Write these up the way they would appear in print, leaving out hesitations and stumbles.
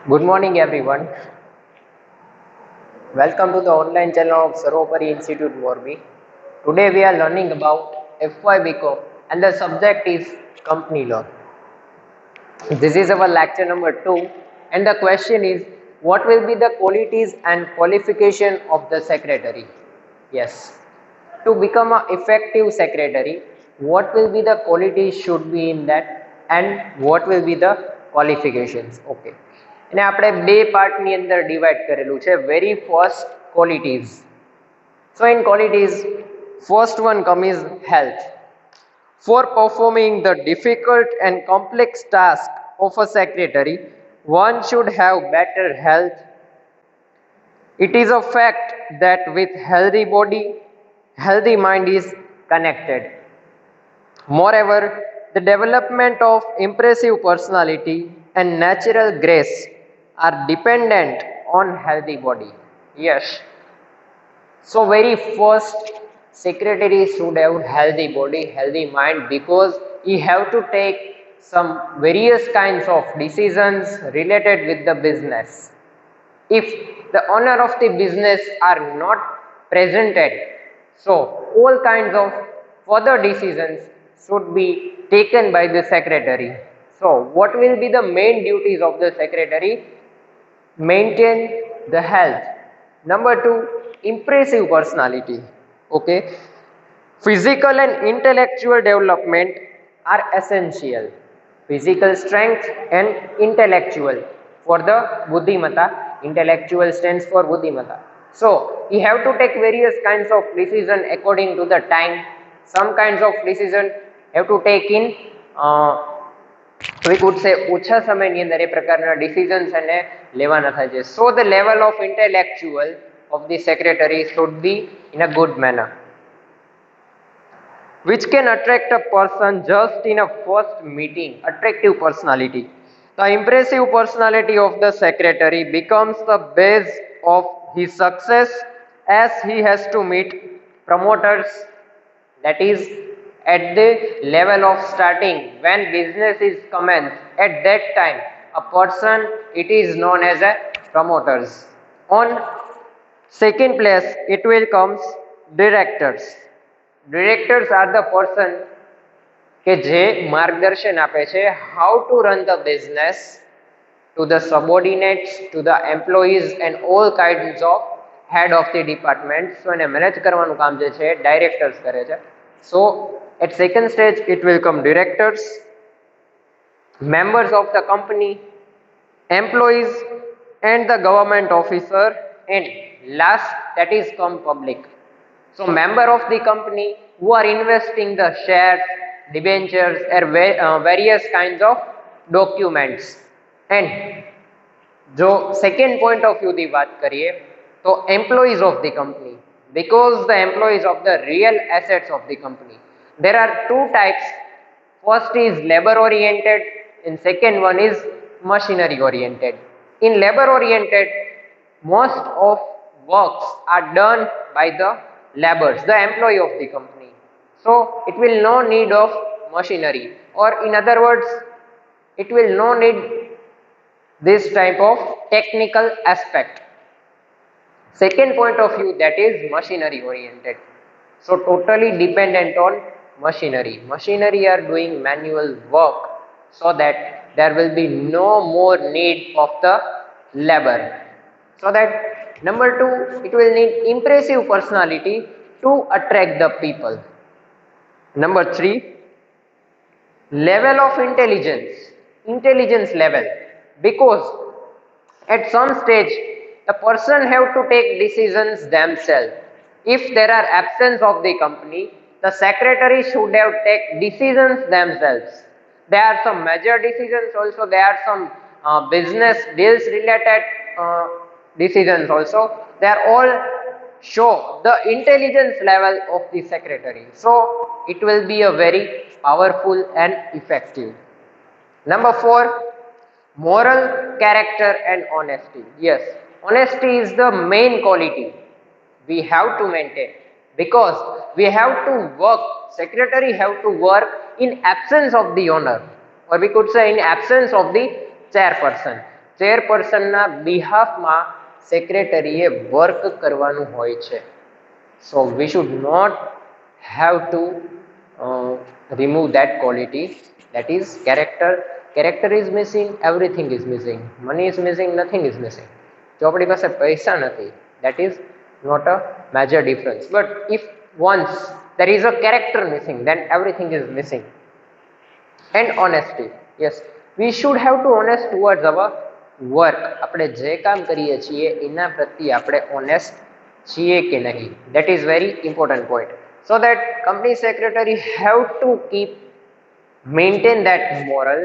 Good morning, everyone. Welcome to the online channel of Sarvopari Institute Morbi. Today we are learning about FY BCom and the subject is company law. This is our lecture number 2 and the question is what will be the qualities and qualification of the secretary? Yes. To become an effective secretary, what will be the qualities should be in that and what will be the qualifications? Okay. અને આપણે બે પાર્ટની અંદર divide કરેલું છે. Very first qualities. So in qualities, first one come is health. For performing the difficult and complex task of a secretary, one should have better health. It is a fact that with healthy body, healthy mind is connected. Moreover, the development of impressive personality and natural grace are dependent on healthy body. Yes. So very first, secretary should have healthy body, healthy mind, because he have to take some various kinds of decisions related with the business. If the owner of the business are not presented, so all kinds of further decisions should be taken by the secretary. So what will be the main duties of the secretary? Maintain the health. Number 2, impressive personality. Okay, physical and intellectual development are essential. Physical strength and intellectual for the buddhimata. Intellectual stands for buddhimata. So you have to take various kinds of decision according to the time. Some kinds of decision have to take in we could say ઓછા સમયની અંદર એ પ્રકારના decisions એને લેવાના થાય છે. So the level of intellectual of the secretary should be in a good manner, which can attract a person just in a first meeting. Attractive personality. The impressive personality of the secretary becomes the base of his success as he has to meet promoters, that is at the level of starting when business is commenced. At that time a person, it is known as a promoters. On second place it will comes directors. Directors are the person કે જે માર્ગદર્શન આપે છે how to run the business to the subordinates, to the employees and all kinds of head of the department. So એને manage કરવાનું કામ જે છે ડાયરેક્ટર્સ કરે છે. So at second stage it will come directors, members of the company, employees and the government officer, and last that is come public. So member of the company who are investing the shares, debentures or various kinds of documents. And જો second point of view दी बात करिए तो employees of the company, because the employees of the real assets of the company. There are two types. First is labor oriented and second one is machinery oriented. In labor oriented, most of works are done by the laborers, the employee of the company. So it will no need of machinery, or in other words it will no need this type of technical aspect. Second point of view, that is machinery oriented. So totally dependent on machinery. Machinery are doing manual work, so that there will be no more need of the labor. So that number 2, it will need impressive personality to attract the people. Number 3, level of intelligence level, because at some stage the person have to take decisions themselves. If there are absence of the company, the secretary should have take decisions themselves. There are some major decisions also, there are some business deals related decisions also. They are all show the intelligence level of the secretary. So it will be a very powerful and effective. Number 4, moral character and honesty. Yes, honesty is the main quality we have to maintain, because we have to work, secretary have to work in absence of the owner. or we could say in absence of the chairperson. ચેરપર્સનના બિહાફમાં સેક્રેટરીએ work કરવાનું હોય છે. So we should not have to remove that quality, that is character. Character is missing, everything is missing. Money is missing, nothing is missing. જો આપણી પાસે પૈસા નથી, that is not a major difference. But if once there is a character missing, then everything is missing. And honesty, yes, we should have to honest towards our work. આપણે જે કામ કરીએ છીએ એના પ્રત્યે આપણે honest છીએ કે નહીં, that is very important point. So that company secretary have to maintain that moral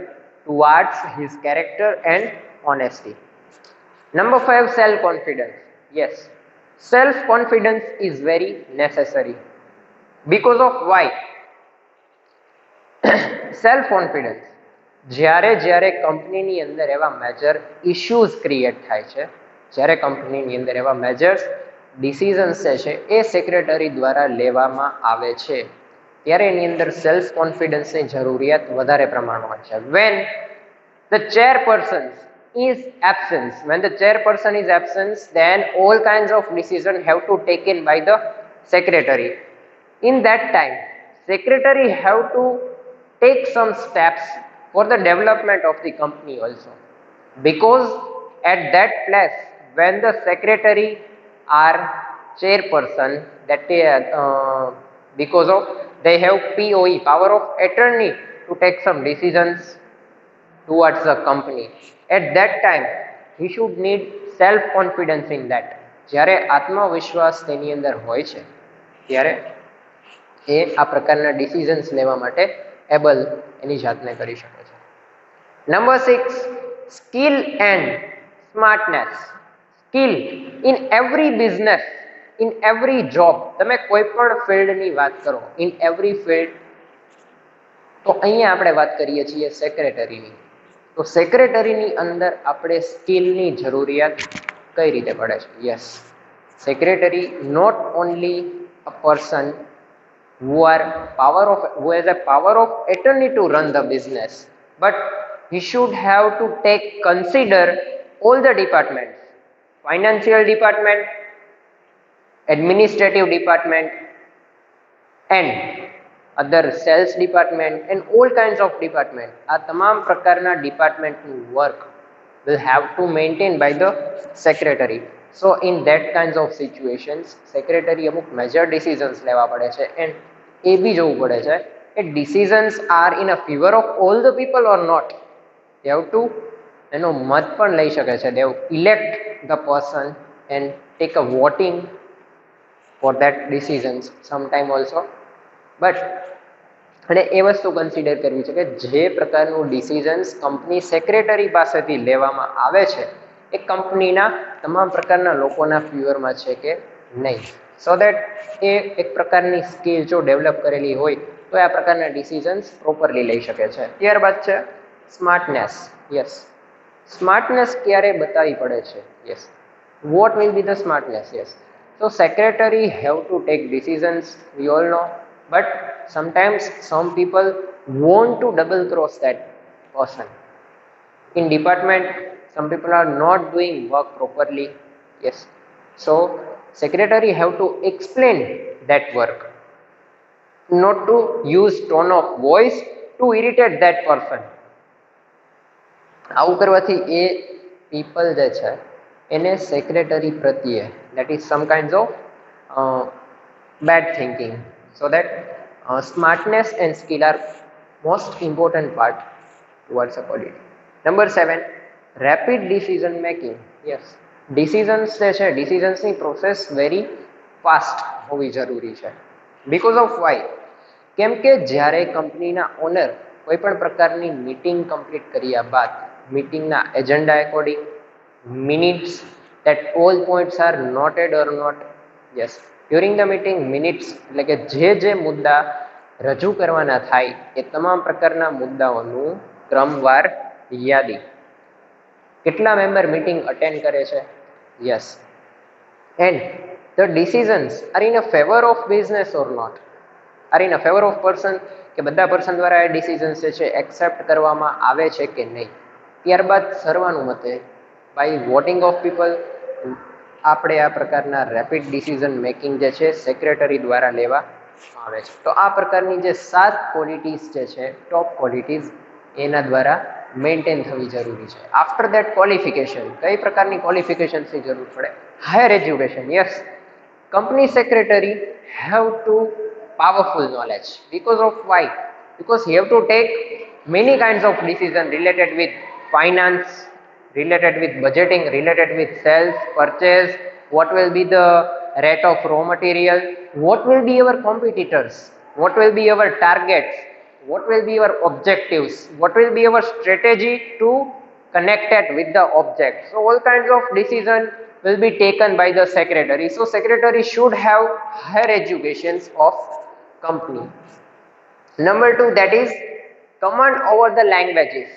towards his character and honesty. Number 5, self confidence. Yes, self confidence is very necessary. Because of why? Self confidence, જ્યારે કંપનીની અંદર એવા major issues create થાય છે, જ્યારે કંપનીની અંદર એવા મેજર્સ ડિસિઝન્સ છે એ સેક્રેટરી દ્વારા લેવામાં આવે છે, ત્યારે એની અંદર સેલ્ફ કોન્ફિડન્સની જરૂરિયાત વધારે પ્રમાણમાં છે. When the chairperson is absent, then all kinds of decisions have to taken by the secretary. In that time, secretary have to take some steps for the development of the company also, because at that place when the secretary are chairperson, that because of they have POE, power of attorney, to take some decisions towards the company. At that time he should need self confidence in that. જ્યારે આત્મવિશ્વાસ તેની અંદર હોય છે ત્યારે એ આ પ્રકારના decisions લેવા માટે એબલ એની જાતને કરી શકે છે. Number 6, skill and smartness. Skill in every business, in every job, તમે કોઈ પણ ફિલ્ડની વાત કરો, ઇન એવરી ફિલ્ડ, તો અહીંયા આપણે વાત કરીએ છીએ સેક્રેટરીની. તો સેક્રેટરીની અંદર આપણે સ્કિલની જરૂરિયાત કઈ રીતે પડે છે? Yes, secretary not only a person who has a power of attorney to run the business, but he should have to consider all the departments: financial department, administrative department, and other sales department, and all kinds of department. આ તમામ પ્રકારના ડિપાર્ટમેન્ટનું work will have to maintain by the secretary. So in that kinds of situations, secretary અમુક major decisions લેવા પડે છે, and એ બી જોવું પડે છે કે decisions are in a favor of all the people or not. They have to એનો મત પણ લઈ શકે છે. They have elect the person and take a voting for that decisions sometime also. But અને એ વસ્તુ કન્સિડર કરવી છે કે જે પ્રકારનું ડિસિઝન્સ કંપની સેક્રેટરી પાસેથી લેવામાં આવે છે એ કંપનીના તમામ પ્રકારના લોકોના ફેવરમાં છે કે નહીં. સો દેટ એ એક પ્રકારની સ્કિલ જો ડેવલપ કરેલી હોય તો આ પ્રકારના ડિસિઝન્સ પ્રોપરલી લઈ શકે છે. ત્યારબાદ છે સ્માર્ટનેસ. યસ, સ્માર્ટનેસ ક્યારે બતાવવી પડે છે? Yes, what will be the smartness? Yes, so secretary have to take decisions, we all know, but sometimes some people want to double cross that person. In department, some people are not doing work properly. Yes, so secretary have to explain that work, not to use tone of voice to irritate that person. આવું કરવાથી એ people જે છે એને secretary પ્રત્યે, that is some kinds of bad thinking. So that smartness and skill are most important part towards a quality. Number 7, rapid decision making. Yes, decisions જે છે, decisions ની process very fast હોવી જરૂરી છે. Because of why? કેમ કે જ્યારે કંપનીના ઓનર કોઈ પણ પ્રકારની મીટિંગ કમ્પ્લીટ કર્યા બાદ મીટિંગના agenda according minutes, that all points are noted or not. Yes, during the meeting minutes, એટલે કે જે મુદ્દા રજૂ કરવાના થાય એ તમામ પ્રકારના મુદ્દાઓનું ક્રમવાર યાદી. કેટલા મેમ્બર મીટિંગ અટેન્ડ કરે છે? Yes, and the decisions are in a favour of business or not, are in a favour of person, કે બધા પર્સન દ્વારા એ ડિસિઝન્સ જે છે એક્સેપ્ટ કરવામાં આવે છે કે નહીં. ત્યારબાદ સર્વાનુમતે બાય વોટિંગ ઓફ પીપલ આપણે આ પ્રકારના રેપિડ ડિસિઝન મેકિંગ જે છે સેક્રેટરી દ્વારા લેવા આવે છે. તો આ પ્રકારની જે 7 ક્વોલિટીઝ જે છે ટોપ ક્વોલિટીઝ એના દ્વારા મેન્ટેન થવી જરૂરી છે. આફ્ટર ધેટ ક્વોલિફિકેશન, કઈ પ્રકારની ક્વોલિફિકેશન્સની જરૂર પડે? Higher education. Yes, company secretary have to powerful knowledge. Because of why? Because he have to take many kinds of decision related with finance, related with budgeting, related with sales, purchase, what will be the rate of raw material, what will be our competitors, what will be our targets, what will be our objectives, what will be our strategy to connect it with the object. So all kinds of decision will be taken by the secretary. So secretary should have higher educations of company. Number 2, that is command over the languages.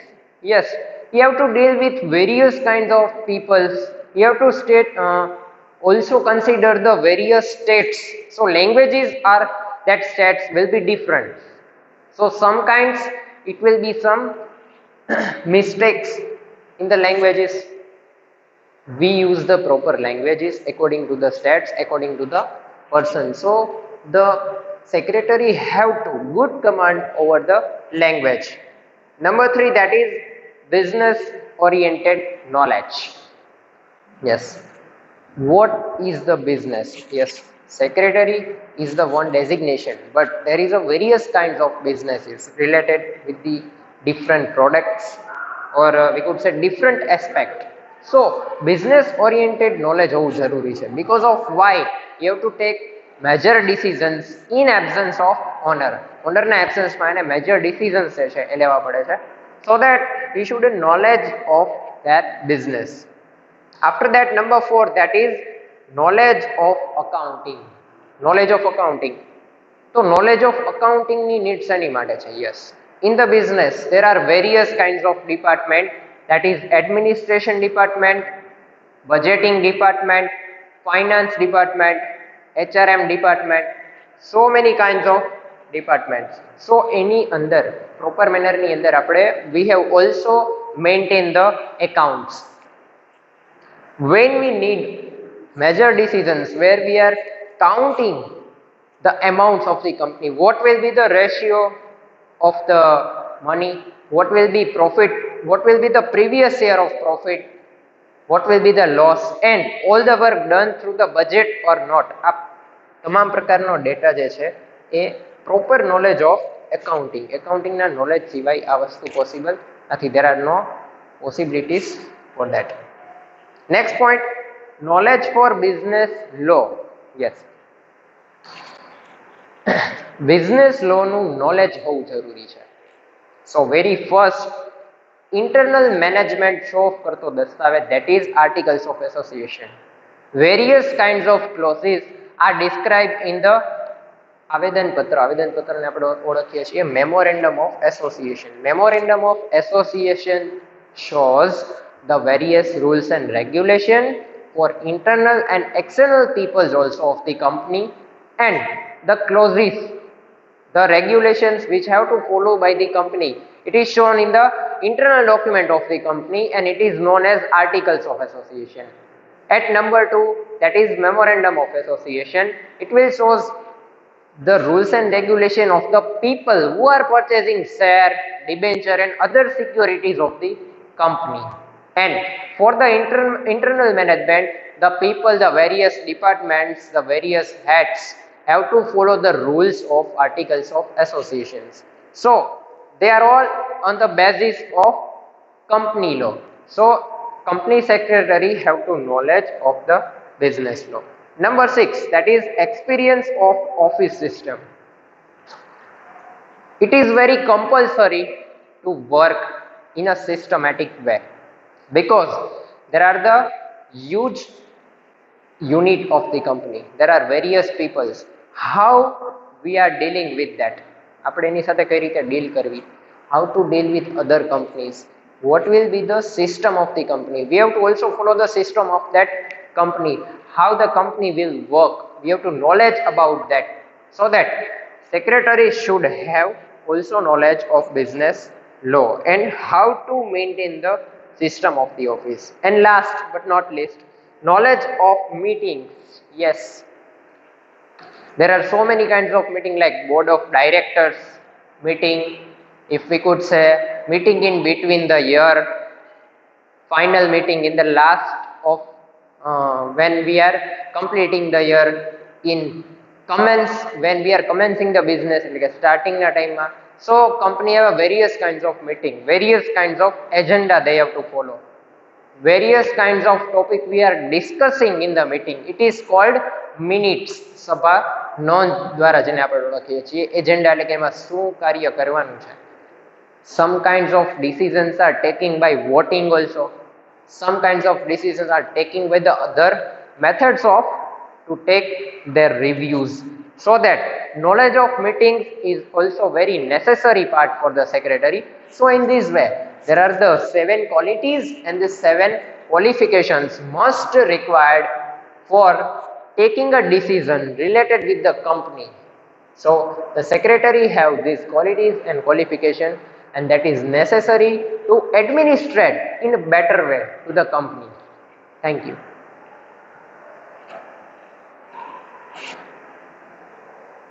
Yes, you have to deal with various kinds of peoples. You have to also consider the various states. So languages are that states will be different. So some kinds it will be some mistakes in the languages. We use the proper languages according to the states, according to the person. So the secretary have to good command over the language. Number 3, that is business oriented knowledge. Yes, what is the business? Yes, secretary is the one designation, but there is a various kinds of businesses related with the different products, or we could say different aspect. So business oriented knowledge હોવું જરૂરી છે. Because of why? You have to take major decisions in absence of owner. ઓનરના એબ્સન્સમાં એને major decisions જે છે એ લેવા પડે છે. So that he should have knowledge of that business. After that, number 4, that is knowledge of accounting. Knowledge of accounting. So knowledge of accounting ની need શેની માટે છે? Yes, in the business there are various kinds of department, that is administration department, budgeting department, finance department, HRM department, so many kinds of departments. So any under proper manner ની અંદર આપણે we have also maintained the accounts. When we need major decisions where we are counting the amounts of the company, what will be the ratio of the money, what will be profit, what will be the previous year of profit, what will be the loss, and all the work done through the budget or not. આ તમામ પ્રકારનો data જે છે એ proper knowledge of એકાઉન્ટિંગના knowledge સિવાય આ વસ્તુ possible નથી. There are no possibilities for that. Next point, knowledge for business law. Yes, business law નું knowledge હોવું જરૂરી છે. So very first, internal management show કરતો દસ્તાવેજ, that is articles of association. Various kinds of clauses are described in the આવેદનપત્રને આપણે ઓળખીએ છીએ memorandum of association. Memorandum of association shows the various rules and regulation for internal and external peoples also of the company, and the clauses, the regulations which have to follow by the company, it is shown in the internal document of the company, and it is known as articles of association. At number 2, that is memorandum of association, it will shows the rules and regulation of the people who are purchasing share, debenture and other securities of the company. And for the internal management, the people, the various departments, the various heads have to follow the rules of articles of associations. So they are all on the basis of company law. So company secretary have to knowledge of the business law. Number 6, that is experience of office system. It is very compulsory to work in a systematic way, because there are the huge unit of the company, there are various peoples. How we are dealing with that? આપણે એની સાથે કઈ રીતે deal કરવી? How to deal with other companies? What will be the system of the company? We have to also follow the system of that company. How the company will work? We have to knowledge about that. So that secretary should have also knowledge of business law and how to maintain the system of the office. And last but not least, knowledge of meetings. Yes, there are so many kinds of meeting like board of directors meeting, if we could say meeting in between the year, final meeting in the last of when we are completing the year, in commence when we are commencing the business like starting the time. So company have a various kinds of meeting, various kinds of agenda they have to follow, various kinds of topic we are discussing in the meeting. It is called minutes. સભા નોંધ દ્વારા જેને આપણે ઓળખીએ છીએ agenda એટલે કે એમાં શું કાર્ય કરવાનું છે. Some kinds of decisions are taken by voting also. Some kinds of decisions are taken by the other methods of to take their reviews. So that knowledge of meetings is also very necessary part for the secretary. So in this way, there are the 7 qualities and the 7 qualifications must required for taking a decision related with the company. So the secretary have these qualities and qualification, and that is necessary to administrate in a better way to the company. Thank you.